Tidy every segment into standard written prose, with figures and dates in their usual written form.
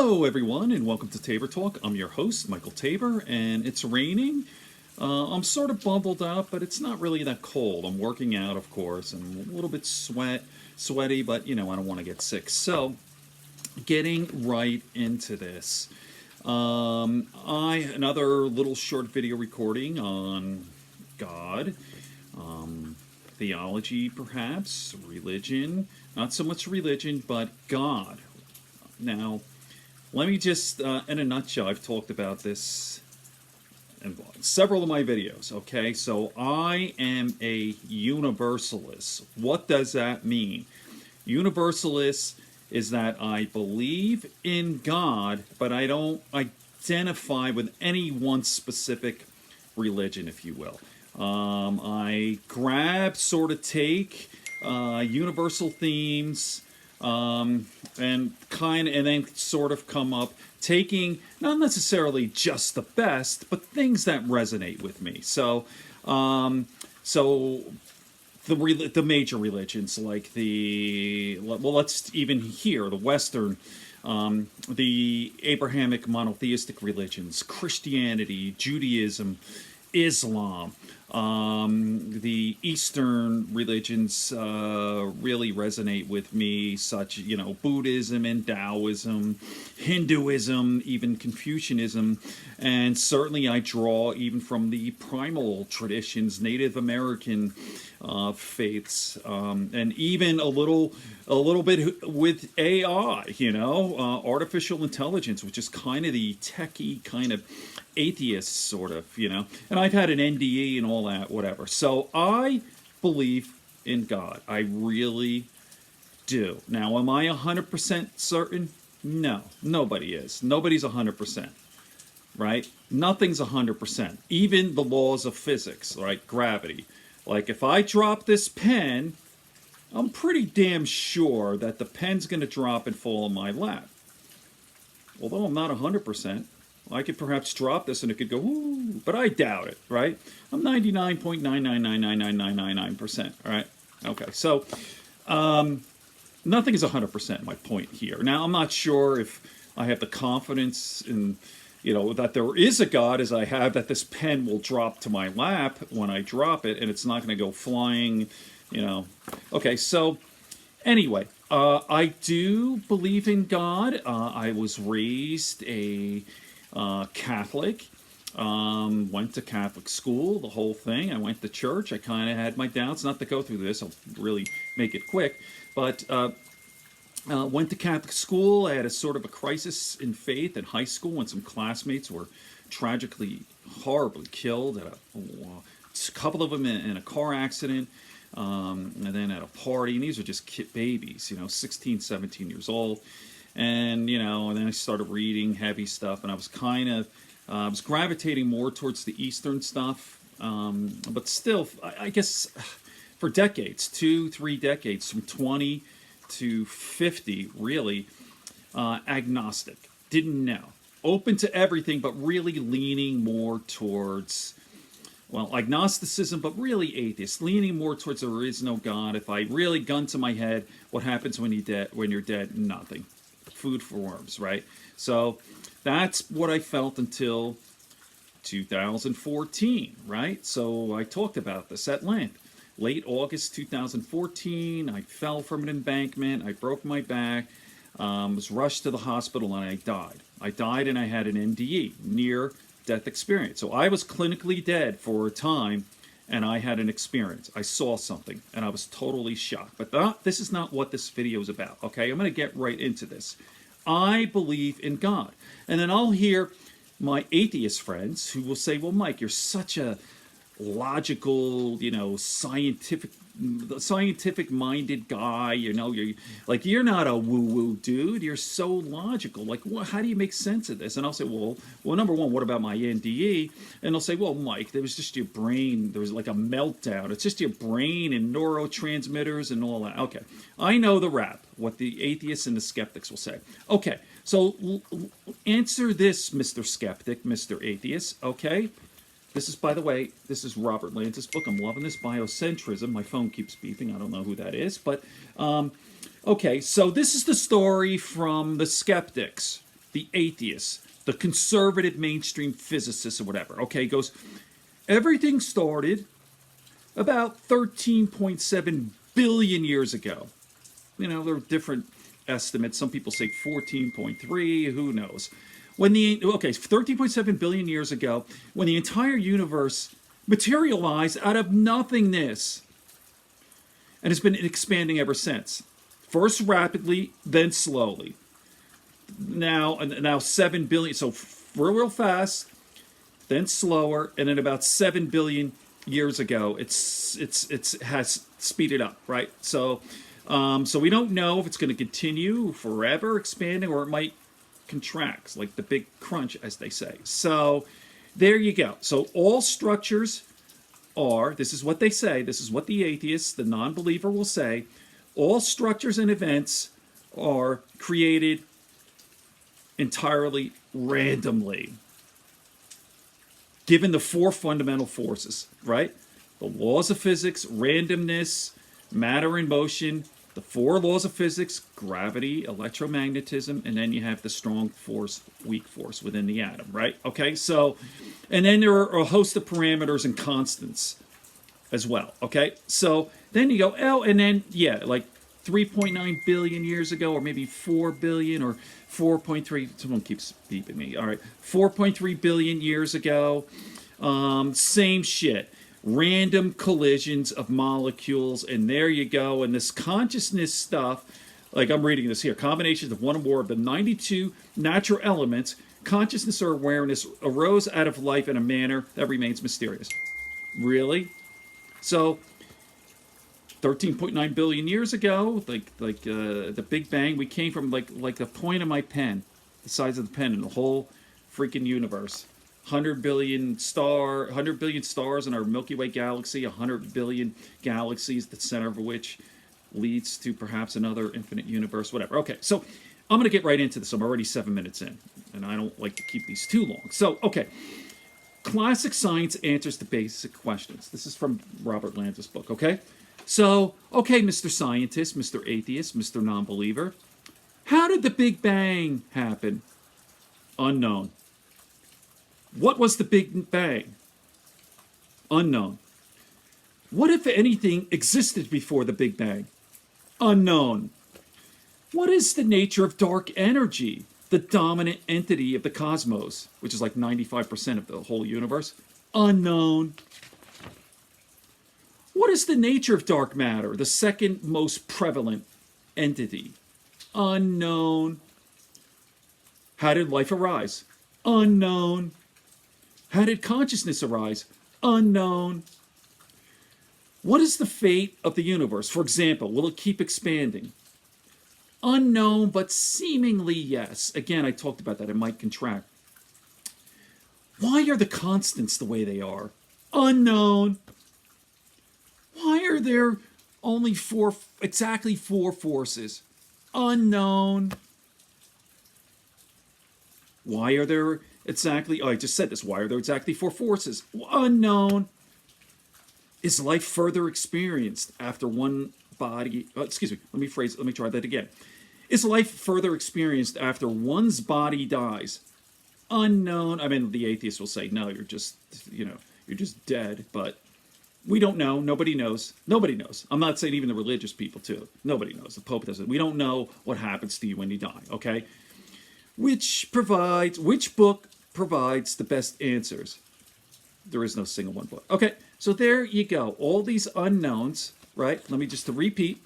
Hello everyone and welcome to Tabor Talk. I'm your host, Michael Tabor, and it's raining. I'm sort of bundled up, but it's not really that cold. I'm working out, of course, and a little bit sweaty, but I don't want to get sick. So, getting right into this. Another little short video recording on God, theology perhaps, religion, not so much religion, but God. Now, let me just, in a nutshell, I've talked about this in several of my videos, okay? So I am a universalist. What does that mean? Universalist is that I believe in God, but I don't identify with any one specific religion, if you will. I grab, sort of take universal themes, and then sort of come up taking not necessarily just the best, but things that resonate with me. So, the major religions like let's even here the Western, the Abrahamic monotheistic religions, Christianity, Judaism, Islam. The Eastern religions really resonate with me, such, Buddhism and Taoism, Hinduism, even Confucianism, and certainly I draw even from the primal traditions, Native American faiths, and even a little bit with AI, artificial intelligence, which is kind of the techie kind of atheist sort of, and I've had an NDE and all that, whatever. So I believe in God. I really do. Now, am I 100% certain? No, nobody is. Nobody's 100%, right? Nothing's 100%. Even the laws of physics, right? Gravity. Like if I drop this pen, I'm pretty damn sure that the pen's going to drop and fall in my lap. Although I'm not 100%. I could perhaps drop this and it could go, ooh, but I doubt it, right? I'm 99.9999999%, all right? Okay, so nothing is 100%, my point here. Now, I'm not sure if I have the confidence in, that there is a God as I have that this pen will drop to my lap when I drop it and it's not going to go flying, Okay, so anyway, I do believe in God. I was raised a Catholic, went to Catholic school, the whole thing. I went to church. I kind of had my doubts, not to go through this, I'll really make it quick, but went to Catholic school. I had a sort of a crisis in faith in high school when some classmates were tragically, horribly killed, a couple of them in a car accident, and then at a party, and these are just babies, 16, 17 years old. And and then I started reading heavy stuff, and I was I was gravitating more towards the Eastern stuff, but still, I guess for decades, 2-3 decades, from 20 to 50, really, agnostic, didn't know, open to everything, but really leaning more towards, well, agnosticism, but really atheist, leaning more towards there is no God. If I really gun to my head, what happens when you're dead? Nothing. Food for worms, right? So that's what I felt until 2014, right? So I talked about this at length. Late August 2014, I fell from an embankment, I broke my back, was rushed to the hospital, and I died. I died and I had an NDE, near-death experience. So I was clinically dead for a time, and I had an experience. I saw something, and I was totally shocked. But this is not what this video is about, okay? I'm going to get right into this. I believe in God. And then I'll hear my atheist friends who will say, well, Mike, you're such a logical, scientific-minded guy, you're not a woo-woo dude, you're so logical, how do you make sense of this? And I'll say, well, number one, what about my NDE? And they'll say, well, Mike, there was just your brain, there was like a meltdown, it's just your brain and neurotransmitters and all that. Okay, I know the rap, what the atheists and the skeptics will say. Okay, so answer this, Mr. Skeptic, Mr. Atheist, okay? This is, by the way, this is Robert Lanza's book. I'm loving this, Biocentrism. My phone keeps beeping. I don't know who that is. But, okay, so this is the story from the skeptics. the atheist, the conservative mainstream physicist or whatever, okay, goes, everything started about 13.7 billion years ago. You know, there are different estimates. Some people say 14.3, who knows. When the, okay, 13.7 billion years ago, when the entire universe materialized out of nothingness and has been expanding ever since. First rapidly, then slowly. Now 7 billion, so real fast, then slower, and then about 7 billion years ago, it has speeded up, right? So we don't know if it's going to continue forever expanding or it might contract, like the big crunch, as they say. So there you go. So all structures are, this is what they say, this is what the atheist, the non-believer will say, all structures and events are created entirely randomly, given the four fundamental forces, right? The laws of physics, randomness, matter in motion, the four laws of physics, gravity, electromagnetism, and then you have the strong force, weak force within the atom, right? Okay, so, and then there are a host of parameters and constants as well, okay? So then you go, oh, and then, yeah, like 3.9 billion years ago, or maybe 4 billion, or 4.3, someone keeps beeping me, all right, 4.3 billion years ago, same shit. Random collisions of molecules, and there you go. And this consciousness stuff, like I'm reading this here, combinations of one or more of the 92 natural elements, consciousness or awareness, arose out of life in a manner that remains mysterious. Really? So 13.9 billion years ago, like the Big Bang, we came from like the point of my pen, the size of the pen in the whole freaking universe. 100 billion stars in our Milky Way galaxy, 100 billion galaxies, the center of which leads to perhaps another infinite universe, whatever. Okay, so I'm going to get right into this. I'm already 7 minutes in, and I don't like to keep these too long. So, okay, classic science answers to basic questions. This is from Robert Lanza's book, okay? So, okay, Mr. Scientist, Mr. Atheist, Mr. Non-Believer, how did the Big Bang happen? Unknown. What was the Big Bang? Unknown. What, if anything, existed before the Big Bang? Unknown. What is the nature of dark energy, the dominant entity of the cosmos, which is like 95% of the whole universe? Unknown. What is the nature of dark matter, the second most prevalent entity? Unknown. How did life arise? Unknown. How did consciousness arise? Unknown. What is the fate of the universe? For example, will it keep expanding? Unknown, but seemingly yes. Again, I talked about that. It might contract. Why are the constants the way they are? Unknown. Why are there only exactly four forces? Unknown. Why are there exactly, oh, I just said this, why are there exactly four forces? Unknown. Is life further experienced after one body, excuse me, let me try that again. Is life further experienced after one's body dies? Unknown. I mean, the atheist will say, no, you're just dead, but we don't know. Nobody knows. Nobody knows. I'm not saying even the religious people, too. Nobody knows. The Pope doesn't. We don't know what happens to you when you die, okay? Which book provides the best answers? There is no single one book. Okay, so there you go. All these unknowns, right? Let me just to repeat.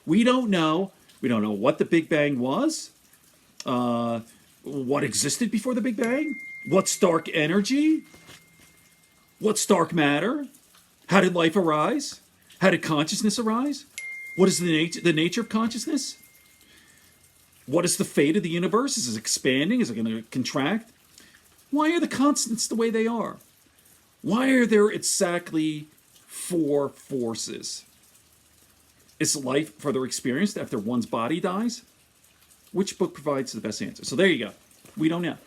We don't know. We don't know what the Big Bang was. What existed before the Big Bang? What's dark energy? What's dark matter? How did life arise? How did consciousness arise? What is the nature of consciousness? What is the fate of the universe? Is it expanding? Is it going to contract? Why are the constants the way they are? Why are there exactly four forces? Is life further experienced after one's body dies? Which book provides the best answer? So there you go. We don't know.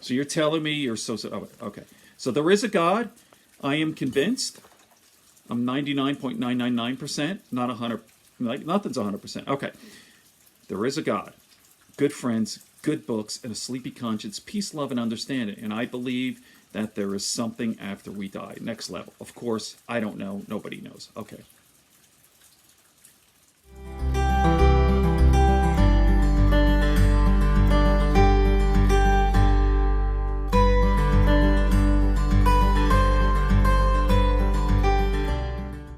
So you're telling me you're oh, okay. So there is a God. I am convinced. I'm 99.999%, not 100. Like nothing's 100%. Okay. There is a God. Good friends, good books, and a sleepy conscience, peace, love, and understanding. And I believe that there is something after we die. Next level. Of course, I don't know. Nobody knows. Okay.